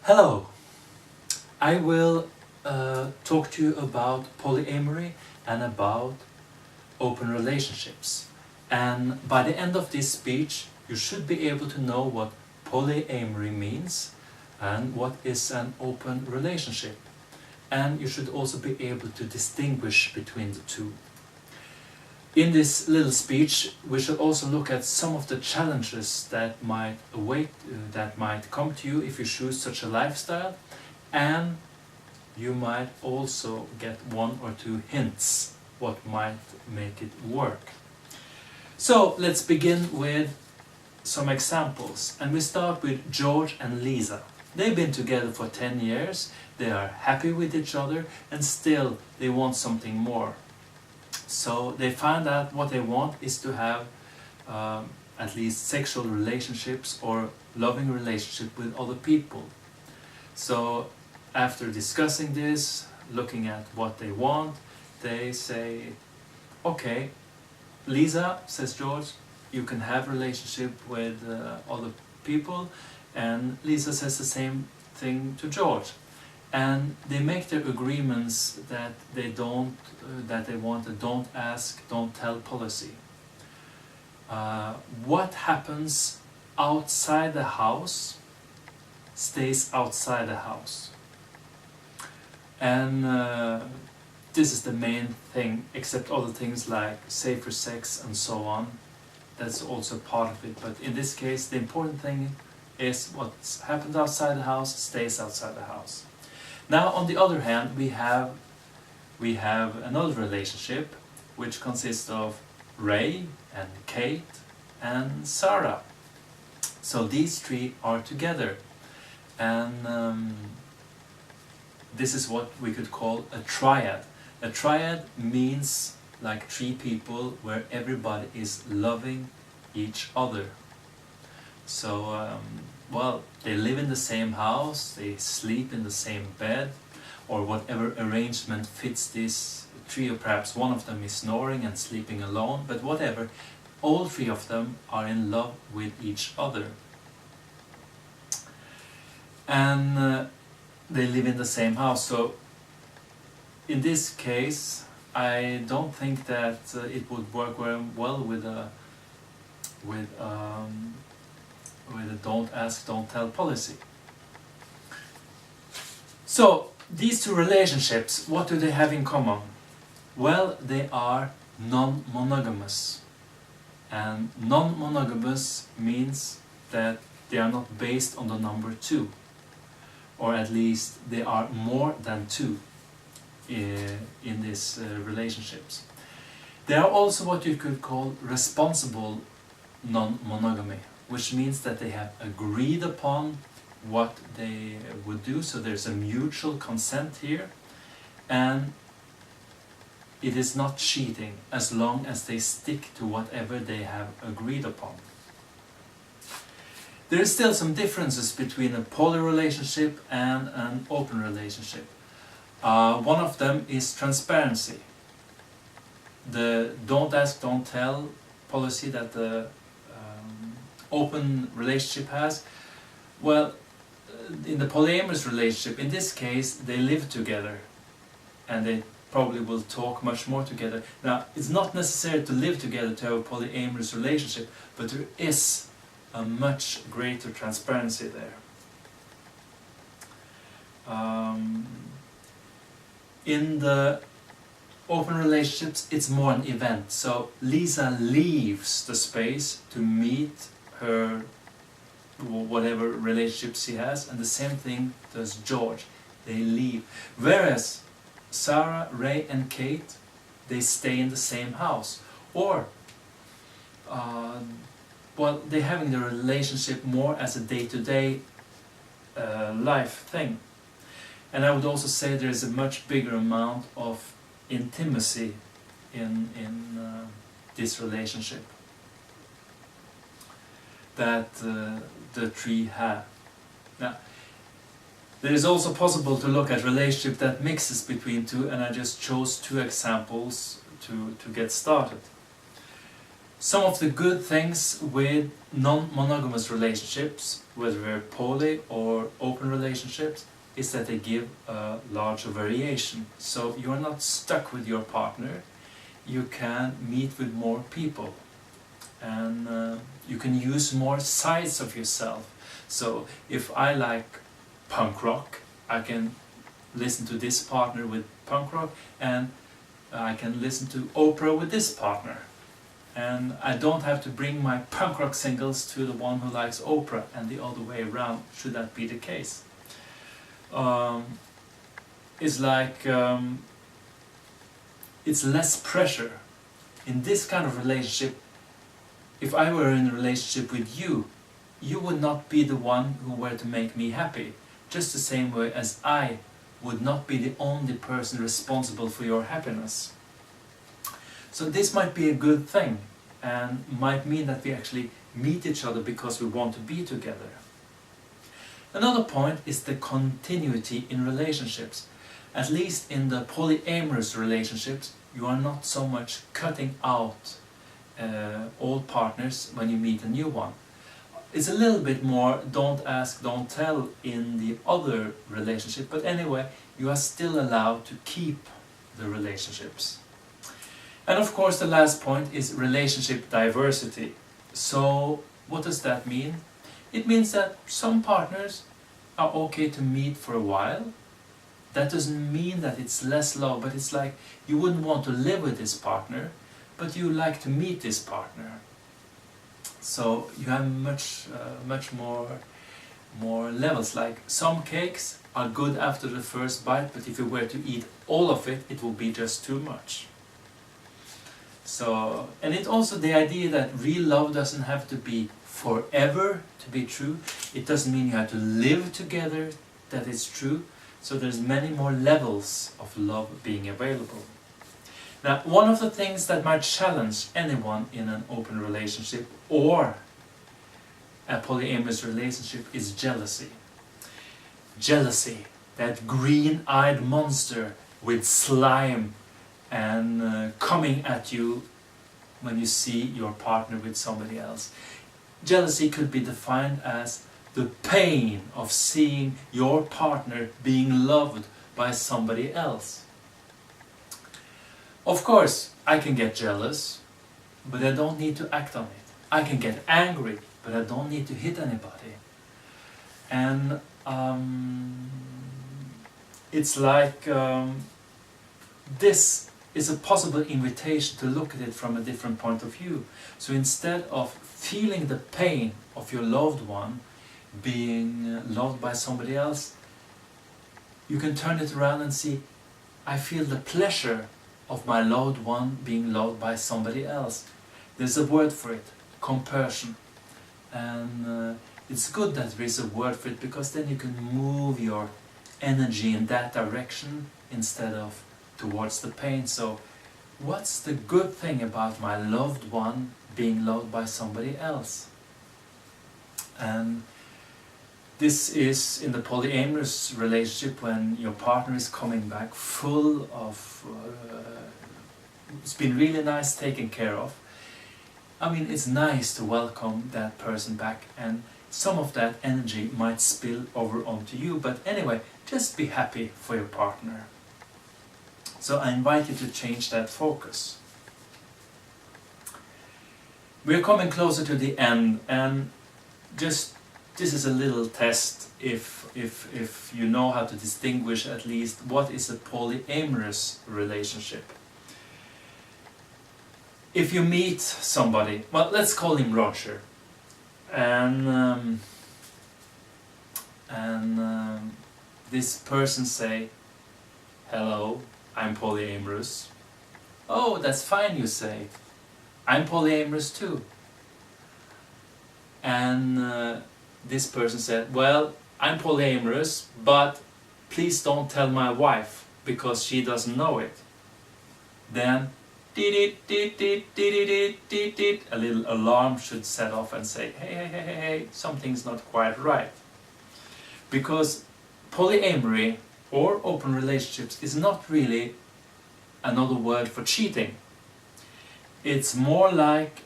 Hello! I will talk to you about polyamory and about open relationships. And by the end of this speech, you should be able to know what polyamory means and what is an open relationship. And you should also be able to distinguish between the two. In this little speech, we shall also look at some of the challenges that might come to you if you choose such a lifestyle, and you might also get one or two hints what might make it work. So let's begin with some examples, and we start with George and Lisa. They've been together for 10 years, they are happy with each other, and still they want something more. So they find out what they want is to have at least sexual relationships or loving relationship with other people. So after discussing this, looking at what they want, they say, okay, Lisa, says George, you can have a relationship with other people, and Lisa says the same thing to George. And they make their agreements that they want a don't ask, don't tell policy. What happens outside the house stays outside the house. And this is the main thing, except other things like safer sex and so on. That's also part of it. But in this case, the important thing is what happens outside the house stays outside the house. Now, on the other hand, we have another relationship which consists of Ray and Kate and Sarah. So these three are together, and this is what we could call a triad. A triad means like three people where everybody is loving each other. So well, they live in the same house, they sleep in the same bed, or whatever arrangement fits this trio. Perhaps one of them is snoring and sleeping alone, but whatever, all three of them are in love with each other. And they live in the same house. So in this case, I don't think that it would work very well with a don't ask, don't tell policy. So these two relationships, what do they have in common? Well, they are non-monogamous. And non-monogamous means that they are not based on the number 2. Or at least they are more than 2 in these relationships. They are also what you could call responsible non-monogamy, which means that they have agreed upon what they would do, so there's a mutual consent here, and it is not cheating as long as they stick to whatever they have agreed upon. There is still some differences between a poly relationship and an open relationship. One of them is transparency. The don't ask, don't tell policy that the open relationship has, well, in the polyamorous relationship, in this case, they live together and they probably will talk much more together. Now, it's not necessary to live together to have a polyamorous relationship, but there is a much greater transparency there. In the open relationships, it's more an event. So Lisa leaves the space to meet her whatever relationship she has, and the same thing does George. They leave. Whereas Sarah, Ray and Kate, they stay in the same house. Or well, they're having the relationship more as a day-to-day life thing. And I would also say there is a much bigger amount of intimacy in this relationship that the three have. Now, it is also possible to look at relationship that mixes between two, and I just chose 2 examples to get started. Some of the good things with non-monogamous relationships, whether they're poly or open relationships, is that they give a larger variation. So you're not stuck with your partner, you can meet with more people, and you can use more sides of yourself. So if I like punk rock, I can listen to this partner with punk rock, and I can listen to opera with this partner. And I don't have to bring my punk rock singles to the one who likes opera, and the other way around, should that be the case. It's like, it's less pressure. In this kind of relationship, if I were in a relationship with you, you would not be the one who were to make me happy, just the same way as I would not be the only person responsible for your happiness. So this might be a good thing, and might mean that we actually meet each other because we want to be together. Another point is the continuity in relationships. At least in the polyamorous relationships, you are not so much cutting out old partners when you meet a new one. It's a little bit more don't ask, don't tell in the other relationship, but anyway, you are still allowed to keep the relationships. And of course the last point is relationship diversity. So what does that mean? It means that some partners are okay to meet for a while. That doesn't mean that it's less love, but it's like you wouldn't want to live with this partner, but you like to meet this partner. So you have much more levels. Like some cakes are good after the first bite, but if you were to eat all of it, it will be just too much. So, and it's also the idea that real love doesn't have to be forever to be true. It doesn't mean you have to live together that it's true. So there's many more levels of love being available. Now, one of the things that might challenge anyone in an open relationship or a polyamorous relationship is jealousy. Jealousy, that green-eyed monster with slime and coming at you when you see your partner with somebody else. Jealousy could be defined as the pain of seeing your partner being loved by somebody else. Of course, I can get jealous, but I don't need to act on it. I can get angry, but I don't need to hit anybody. And it's like this is a possible invitation to look at it from a different point of view. So instead of feeling the pain of your loved one being loved by somebody else, you can turn it around and see, I feel the pleasure of my loved one being loved by somebody else. There's a word for it, compersion. And it's good that there is a word for it, because then you can move your energy in that direction instead of towards the pain. So what's the good thing about my loved one being loved by somebody else? And this is in the polyamorous relationship, when your partner is coming back full of it's been really nice taken care of. I mean, it's nice to welcome that person back, and some of that energy might spill over onto you, but anyway, just be happy for your partner. So I invite you to change that focus. We're coming closer to the end, and just this is a little test if you know how to distinguish at least what is a polyamorous relationship. If you meet somebody, well, let's call him Roger, and this person say, hello, I'm polyamorous. Oh, that's fine, you say. I'm polyamorous too. And this person said, well, I'm polyamorous, but please don't tell my wife, because she doesn't know it. Then a little alarm should set off and say, hey, something's not quite right. Because polyamory or open relationships is not really another word for cheating. It's more like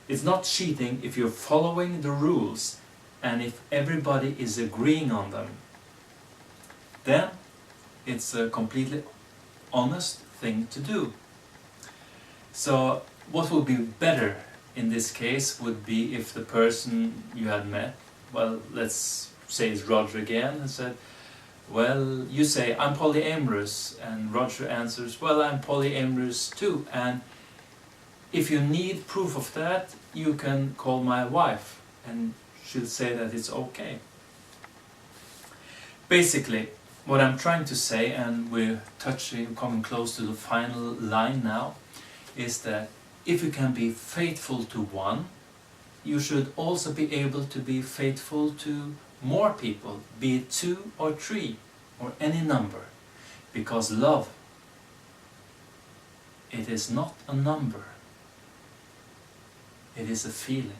It's not cheating if you're following the rules and if everybody is agreeing on them. Then it's a completely honest thing to do. So what would be better in this case would be if the person you had met, well, let's say it's Roger again, and said, well, you say, I'm polyamorous, and Roger answers, well, I'm polyamorous too, and if you need proof of that, you can call my wife, and she'll say that it's okay. Basically, what I'm trying to say, and we're coming close to the final line now, is that if you can be faithful to one, you should also be able to be faithful to more people, be it 2 or 3 or any number, because love, it is not a number, it is a feeling.